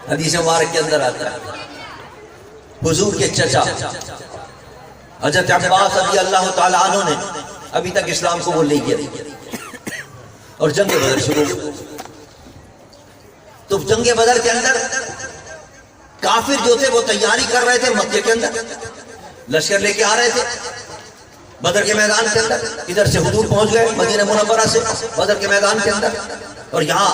حدیث مبارک کے اندر آتا ہے حضور کے چچا حضرت عباس رضی اللہ تعالیٰ عنہ نے ابھی تک اسلام کو وہ لے گیا اور جنگ بدر شروع. تو جنگ بدر کے اندر کافر جو تھے وہ تیاری کر رہے تھے مکے کے اندر, لشکر لے کے آ رہے تھے بدر کے میدان کے اندر. ادھر سے حضور پہنچ گئے مدینہ منورہ سے بدر کے میدان کے اندر, اور یہاں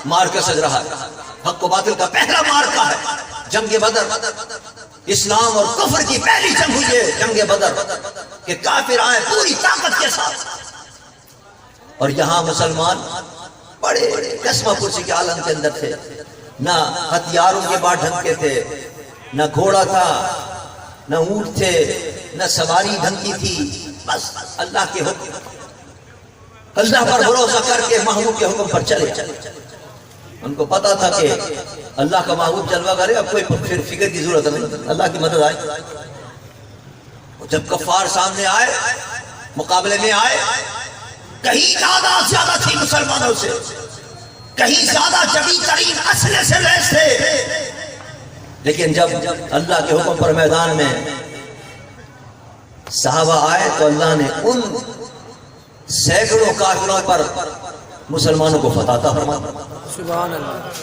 مارکا سج رہا ہے, حق و باطل کا پہلا مارکا ہے جنگ بدر. اسلام اور کفر کی پہلی جنگ ہوئی ہے جنگ بدر, کہ کافر آئے پوری طاقت کے ساتھ, اور یہاں مسلمان بڑے قسمہ پرسی کے عالم کے اندر تھے. نہ ہتھیاروں کے بعد ڈھنگ کے تھے, نہ گھوڑا تھا, نہ اونٹ تھے, نہ سواری ڈھنگ کی تھی. بس اللہ کے حکم, اللہ پر بھروسہ کر کے محبوب کے حکم پر چلے. ان کو پتا تھا کہ اللہ کا محبوب جلوہ کرے, اب کوئی پھر فکر کی ضرورت نہیں, اللہ کی مدد آئے. جب کفار سامنے آئے, مقابلے میں آئے, کہیں زیادہ تھی مسلمانوں سے, کہیں زیادہ جدید ترین اسلحے سے لیس تھے. لیکن جب اللہ کے حکم پر میدان میں صحابہ آئے تو اللہ نے ان سینکڑوں کافروں پر مسلمانوں کو فتح عطا فرمایا. سبحان اللہ.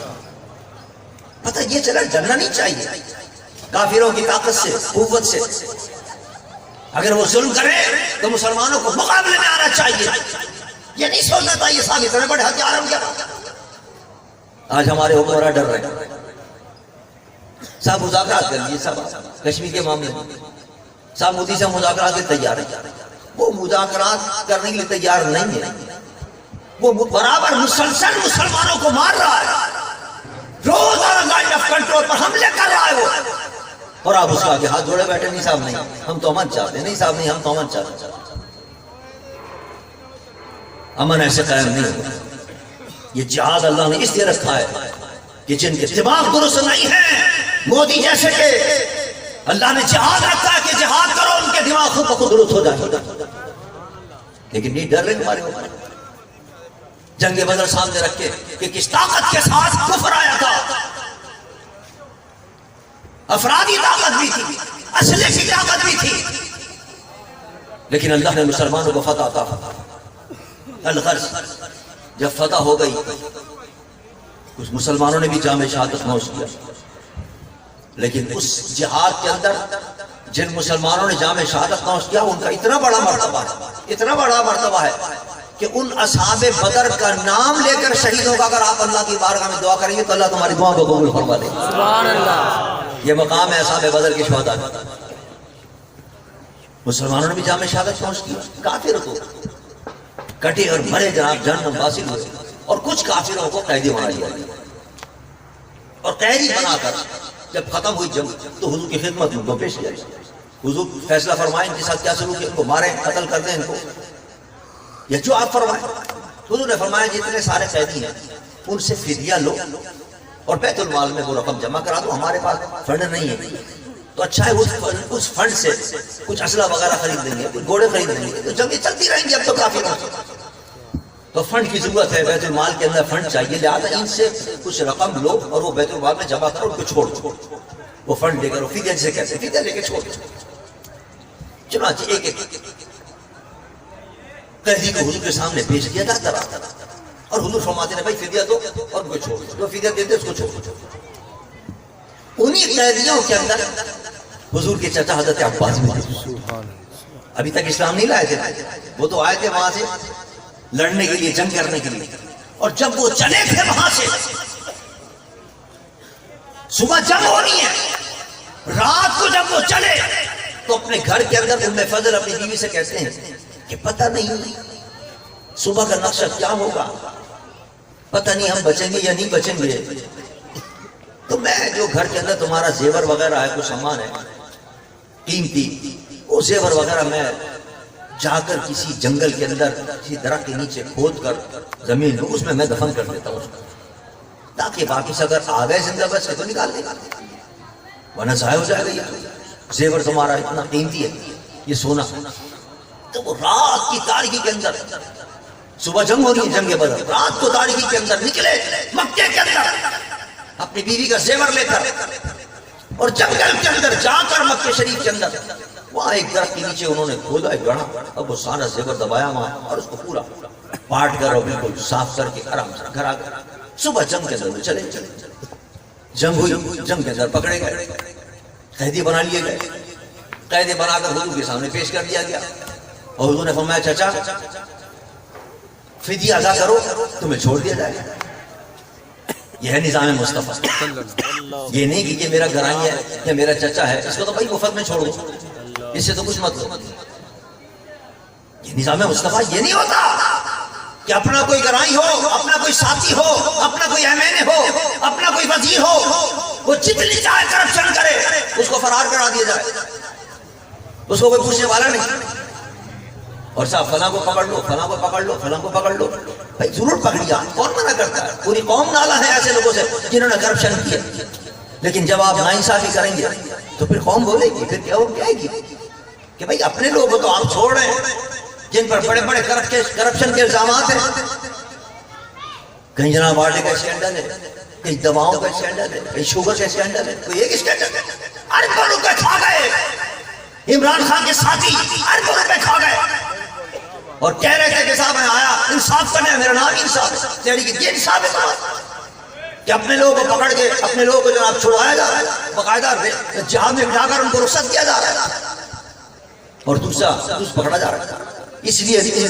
پتہ یہ چلا ڈرنا نہیں چاہیے کافروں کی طاقت سے, قوت سے. اگر وہ ظلم کرے تو مسلمانوں کو مقابلے میں آنا چاہیے. یہ نہیں سوچنا چاہیے صاحب اتنے بڑے ہتھیار ہم کیا. آج ہمارے حکمراں ڈر رہے ہیں. صاحب مذاکرات کر لیجیے صاحب کشمیر کے معاملے میں, صاحب مودی سے مذاکرات کے تیار ہیں. وہ مذاکرات کرنے کے لیے تیار نہیں ہے, وہ برابر مسلسل مسلمانوں کو مار رہا ہے, روزانہ لائن آف کنٹرول پر حملے کر رہا ہے وہ, اور آپ اس کا آگے ہاتھ جوڑے بیٹھے, نہیں صاحب نہیں ہم تو امن چاہتے ہیں, نہیں صاحب نہیں ہم تو امن چاہتے ہیں. امن ایسے قائم نہیں ہوگا. یہ جہاد اللہ نے اس لیے رکھا ہے کہ جن کے دماغ درست نہیں ہے, مودی جیسے کہ اللہ نے جہاد رکھا ہے کہ جہاد کرو, ان کے دماغ خود بخود درست ہو جائے. لیکن یہ ڈر رہے ہمارے اوپر. جنگ بدر سامنے رکھ کے کہ کس طاقت کے ساتھ کفر آیا تھا, افرادی طاقت بھی تھی, اسلحے کی طاقت بھی تھی, لیکن اللہ نے مسلمانوں کو فتح عطا فرمایا. الغرض جب فتح ہو گئی کچھ مسلمانوں نے بھی جام شہادت نوش کیا, لیکن اس جہاد کے اندر جن مسلمانوں نے جام شہادت نوش کیا ان کا اتنا بڑا مرتبہ ہے, اتنا بڑا مرتبہ ہے کہ ان اصحاب بدر کا نام لے کر شہید ہوگا. اگر آپ اللہ کی بارگاہ میں دعا کریں گے تو اللہ تمہاری دعا کو قبول فرما دے گا. سبحان اللہ. یہ مقام ہے اصحاب بدر کے شہداء کا. مسلمانوں نے بھی جام شہادت نوش کیا, کافر کو کٹے اور مرے جناب جہنم حاصل ہوئے, اور کچھ کافروں کو قیدی بنا لیا گیا, اور قیدی بنا کر جب ختم ہوئی جنگ تو حضور کی خدمت میں ان کو پیش کیا. حضور فیصلہ فرمائیں ان کے ساتھ کیا سلوک ہے, ان کو ماریں, قتل کر دیں ان کو, یا جو آپ فرمائیں. حضور نے فرمایا جتنے سارے قیدی ہیں ان سے فدیہ لو اور بیت المال میں وہ رقم جمع کرا دو, ہمارے پاس فنڈ نہیں ہے تو اچھا ہے اس فنڈ سے کچھ اسلحہ وغیرہ خرید لیں گے, کچھ گھوڑے خرید لیں گے, تو جنگیں چلتی رہیں گی. اب تو کافی تو فنڈ کی ضرورت ہے, بیت المال کے اندر فنڈ چاہیے, لہٰذا ان سے کچھ رقم لو اور وہ بیت المال میں جمع کرو, ان کو چھوڑ دو, وہ فنڈ لے کر فدیہ جسے کہتے ہیں فدیہ لے کے چھوڑ دو. چنانچہ ایک ایک قیدی کو حضور کے سامنے پیش کیا جاتا رہا, اور حضور فرماتے ہیں بھائی فدیہ دو اور ان کو چھوڑ دو, جو فدیہ دیتے اس کو چھوڑ دو. انہی قیدیوں کے اندر حضور کے چچا حضرت عباس بھی تھے, ابھی تک اسلام نہیں لائے تھے, وہ تو آئے تھے وہاں سے لڑنے کے لیے, جنگ کرنے کے لیے. اور جب وہ چلے تھے وہاں سے, صبح جنگ ہونی ہے, رات کو جب وہ چلے تو اپنے گھر کے اندر ام فضل اپنی بیوی سے کہتے ہیں کہ پتہ نہیں صبح کا نقشہ کیا ہوگا, پتہ نہیں ہم بچیں گے یا نہیں بچیں گے, تو میں جو گھر کے اندر تمہارا زیور وغیرہ ہے, کچھ سامان ہے قیمتی, وہ زیور وغیرہ میں جا کر کسی جنگل کے اندر کسی درخت کے نیچے کھود کر زمین اس میں دفن کر دیتا ہوں, تاکہ باقی سے اگر آ گئے زندہ بچ کے تو نکال دے گا, ورنہ ضائع ہو جائے گا. یہ زیور تمہارا اتنا قیمتی ہے, یہ سونا. تو وہ رات کی تاریکی کے اندر, صبح جنگ ہو رہی ہے جنگ بدر, رات کو تاریکی کے اندر نکلے مکے کے اندر, اپنی بیوی کا زیور لے کر اور جنگل کے اندر جا کر مکہ شریف کے اندر وہاں ایک درخت کے نیچے انہوں نے کھودا ایک گڑھا، اب وہ سارا زیور دبایا وہاں اور اس کو پورا پاٹ کر اور بالکل صاف کر کے آرام سے گھر آ گیا۔ صبح جنگ کے اندر وہ چلے جنگ ہوئی، جنگ کے اندر پکڑے گئے، قیدی بنا لیے گئے، قیدی بنا کر حضور کے سامنے پیش کر دیا گیا اور حضور نے فرمایا چچا فدیہ ادا کرو تمہیں چھوڑ دیا جائے گا۔ یہ ہے نظام مصطفیٰ، یہ نہیں کہ یہ میرا گرائی ہے یا میرا چچا ہے اس کو تو بھائی مفت میں چھوڑ دو، اس سے تو کچھ مت لو۔ یہ نظام مصطفیٰ یہ نہیں ہوتا کہ اپنا کوئی گرائی ہو، اپنا کوئی ساتھی ہو، اپنا کوئی ایم این اے ہو، اپنا کوئی وزیر ہو، وہ جتنی چاہے کرپشن کرے اس کو فرار کرا دیا جائے، اس کو کوئی پوچھنے والا نہیں۔ اور صاحب فلاں کو پکڑ لو، فلاں کو پکڑ لو، فلاں کو پکڑ لو، بھائی ضرور پکڑیا، کون منع کرتا ہے؟ پوری قوم نالا ہے ایسے لوگوں سے جنہوں نے کرپشن کیا، لیکن جب آپ ناانصافی کریں گے تو پھر قوم بولے گی، پھر کیا ہو جائے گی کہ بھائی اپنے لوگوں تو آپ چھوڑ رہے ہیں جن پر بڑے بڑے کرپشن کے الزامات ہیں، کہیں جناب واٹے کا اسکینڈل ہے، کہیں دواؤں کا اسکینڈل ہے، کہیں شوگر کا اسکینڈل ہے، کوئی ایک اسکینڈل ہے، اربوں روپے کھا گئے عمران خان کے ساتھی، اربوں روپے کھا گئے اور کہہ رہے تھے کہ صاحب میں آیا انصاف کرنے، میرا نام انصاف ہے، تحریک یہ انصاف ہے صاحب کہ اپنے لوگوں کو پکڑ کے اپنے لوگوں کو جناب چھڑوایا جا رہا ہے، باقاعدہ جہاد میں بٹھا کر ان کو رخصت کیا جا رہا ہے اور دوسرا پکڑا جا رہا ہے۔ اس لیے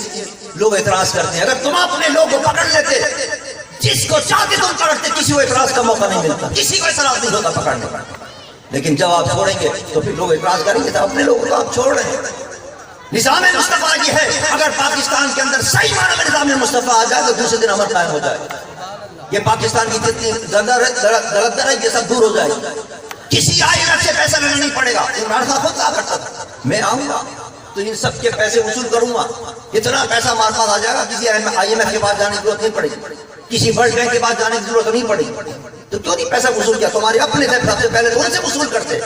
لوگ اعتراض کرتے ہیں، اگر تم اپنے لوگ کو پکڑ لیتے جس کو چاہتے تم پکڑتے، کسی کو اعتراض کا موقع نہیں ملتا، کسی کو اعتراض نہیں ہوتا پکڑنے کا، لیکن جب آپ چھوڑیں گے تو پھر لوگ اعتراض کریں گے، اپنے لوگوں کو آپ چھوڑ رہے ہیں۔ نظام مصطفیٰ یہ ہے، اگر پاکستان کے اندر صحیح معنی میں نظام مصطفیٰ آ جائے تو دوسرے دن امن قائم ہو جائے، یہ پاکستان کی جتنی غلط ہے یہ سب دور ہو جائے، کسی IMF سے پیسہ لینا نہیں پڑے گا۔ عمران خان خود کہا کرتا تھا میں آؤں گا تو ان سب کے پیسے وصول کروں گا، اتنا پیسہ ہمارے پاس آ جائے گا کسی IMF کے پاس جانے کی ضرورت نہیں پڑے گی، کسی ورلڈ بینک کے پاس جانے کی ضرورت نہیں پڑے گی۔ تو کیوں نہیں پیسہ وصول کیا؟ تمہارے اپنے تھے، سب سے پہلے تو ان سے وصول کرتے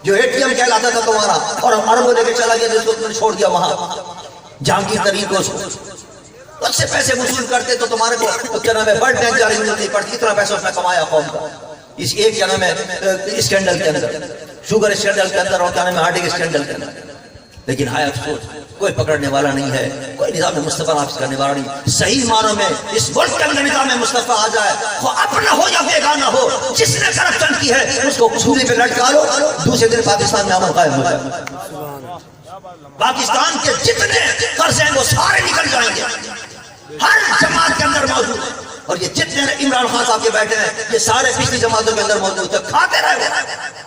جو ATM کہلاتا تھا تمہارا، اور اربوں لے کے چلا گیا جس کو تم نے چھوڑ دیا وہاں جہانگیر ترین کو، اس سے پیسے وصول کرتے تو تمہارے کو کیا نام ہے ورلڈ بینک جانے کی ضرورت نہیں پڑتی، اتنا پیسہ اس نے کمایا قوم کا اس ایک کیا نام ہے اسکینڈل کے اندر، شوگر اسکینڈل کے اندر اور کیا نام ہے ہارڈنگ اسکینڈل کے اندر۔ لیکن ہائے افسوس کوئی پکڑنے والا نہیں ہے، کوئی نظام مصطفیٰ نافذ کرنے والا نہیں۔ صحیح معنوں میں اس ملک کے اندر نظام مصطفیٰ آ جائے، وہ اپنا ہو یا بیگانہ ہو، جس نے کرپشن کی ہے اس کو سولی پہ لٹکا لو، دوسرے دن پاکستان میں امن قائم ہو جائے، پاکستان کے جتنے قرض ہیں وہ سارے نکل جائیں گے، ہر جماعت کے اندر موجود ہے، اور یہ جتنے عمران خان صاحب کے بیٹھے ہیں یہ سارے پچھلی جماعتوں کے اندر موجود ہے، کھاتے رہے۔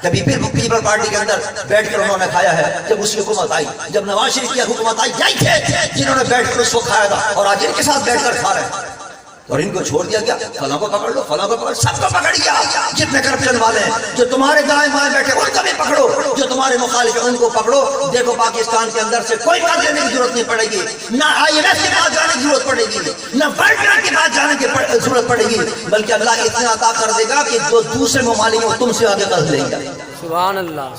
کبھی پھر پیپل پارٹی کے اندر بیٹھ کر انہوں نے کھایا ہے، جب اس کی حکومت آئی، جب نواز شریف کی حکومت آئی، یہی تھے جنہوں نے بیٹھ کر اس کو کھایا تھا، اور آج ان کے ساتھ بیٹھ کر کھا رہے ہیں، اور ان کو چھوڑ دیا گیا، فلاں کو پکڑ لو، فلاں کو پکڑ، سب کو پکڑ گیا، جتنے کرپشن والے ہیں جو تمہارے دائیں بائیں بیٹھے ان کو بھی پکڑو، جو تمہارے مخالف ہیں ان کو پکڑو۔ دیکھو پاکستان کے اندر سے کوئی قرض لینے کی ضرورت نہیں پڑے گی، نہ IMF کے پاس جانے کی ضرورت پڑے گی، نہ ورلڈ بینک کے پاس جانے کی ضرورت پڑے گی، بلکہ اللہ اتنا عطا کر دے گا کہ جو دوسرے ممالک ہیں تم سے آگے قرض لیں گے۔ سبحان اللہ۔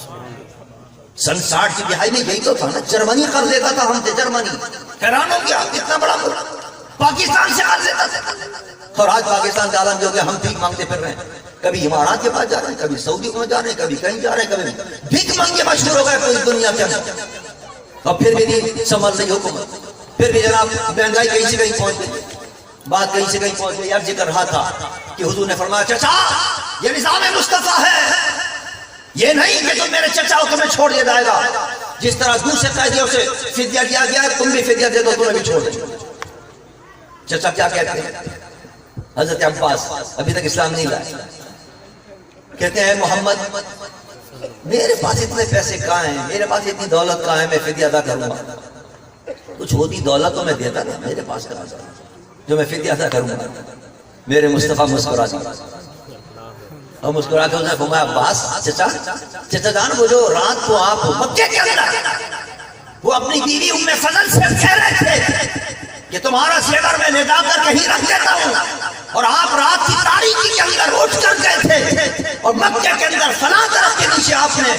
سن 60 کی دہائی میں یہی تو تھا نا، جرمنی قرض لیتا تھا ہم سے، جرمنی حیران ہو گیا اتنا بڑا ملک پاکستان سے قرض لیتا تھا، اور آج پاکستان کا عالم جو کہ ہم بھیک مانگتے پھر رہے ہیں، کبھی امارات کے پاس جا رہے ہیں، کبھی سعودی میں جا رہے ہیں، کبھی کہیں جا رہے ہیں، کبھی بھیک مانگے مشہور ہو گئے پوری دنیا کے اندر، اور پھر بھی نہیں سنبھل رہی حکومت، پھر بھی جناب مہنگائی کہیں سے کہیں پہنچ گئی، بات کہیں سے کہیں پہنچ گئی۔ عرض کر رہا تھا کہ حضور نے فرمایا چچا یہ نظام مصطفیٰ ہے، یہ نہیں کہ تم میرے چچا کو تمہیں چھوڑ دیا جائے گا، جس طرح دوسرے قیدیوں سے فدیہ دیا گیا ہے تم بھی فدیہ دے دو، تمہیں بھی چھوڑ دے۔ چچا کیا کہتے ہیں؟ حضرت عباس ابھی تک اسلام نہیں لائے، کہتے ہیں محمد میرے پاس اتنے پیسے کہاں ہیں، میرے پاس اتنی دولت کہاں ہے میں فدیہ ادا کروں گا، کچھ ہوتی دولت تو میں دیتا نا، میرے پاس کہاں سے جو میں فدیہ ادا کروں گا۔ میرے مصطفیٰ مسکرا دیا اور مسکرا کے انہیں فرمایا عباس چچا جان وہ جو رات کو آپ مکے کے اندر وہ اپنی بیوی ام فضل سے کہہ رہے تھے کہ تمہارا زیور میں لے جا کر کہیں رکھ دیتا ہوں، اور آپ رات کی تاریکی کے اندر اٹھ کر گئے تھے اور مکے کے اندر فلاں درخت کے نیچے آپ نے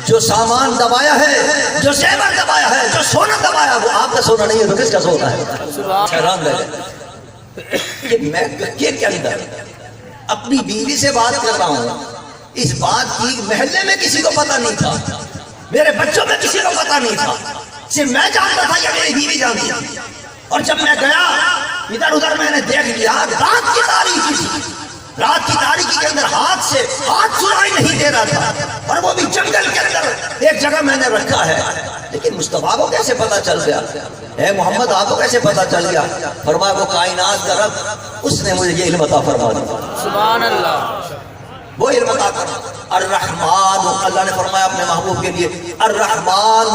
جو سامان دبایا ہے، جو زیور دبایا ہے، جو سونا دبایا، وہ آپ کا سونا نہیں ہے تو کس کا سونا ہے؟ حیران رہ گئے کہ میں کے اندر اپنی بیوی سے بات کر رہا ہوں، اس بات کی محلے میں کسی کو پتہ نہیں تھا، میرے بچوں میں کسی کو پتہ نہیں تھا، صرف میں جانتا تھا یا میری بیوی جانتی تھی۔ اور جب میں گیا ادھر ادھر میں نے دیکھ لیا، رات کی تاریکی تھی، رات کی تاریکی کے اندر ہاتھ سے ہاتھ سنائی نہیں دے رہا تھا، اور وہ بھی جنگل کے اندر ایک جگہ میں نے رکھا ہے۔ لیکن مصطفیٰ کو کیسے پتا چل گیا؟ اے محمد آپ کو کیسے پتا چل گیا؟ فرمایا وہ کائنات کا رب، اس نے مجھے یہ علم عطا فرما دیا۔ سبحان اللہ۔ وہ علم عطا کرنا الرحمن، اللہ نے فرمایا اپنے محبوب کے لیے الرحمن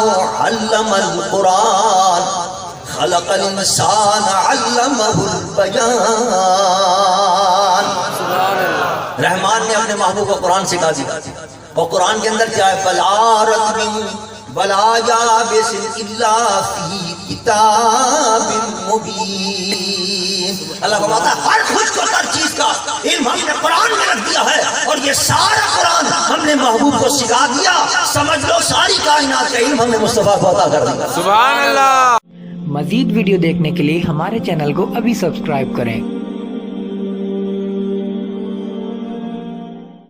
علم القرآن خلق الانسان علمہ البیان۔ سبحان اللہ۔ رحمان نے اپنے محبوب کو قرآن سکھا دیا، اور قرآن کے اندر کیا ہے؟ بلا رتب بلا یابس الا فی کتاب مبین۔ اللہ فرماتا ہے ہر خوش کو ہر چیز کا علم ہم نے قرآن میں رکھ دیا ہے، اور یہ سارا قرآن ہم نے محبوب کو سکھا دیا۔ سمجھ لو ساری کائنات کا علم ہم نے مصطفیٰ کو عطا کر دیا۔ سبحان اللہ۔ مزید ویڈیو دیکھنے کے لیے ہمارے چینل کو ابھی سبسکرائب کریں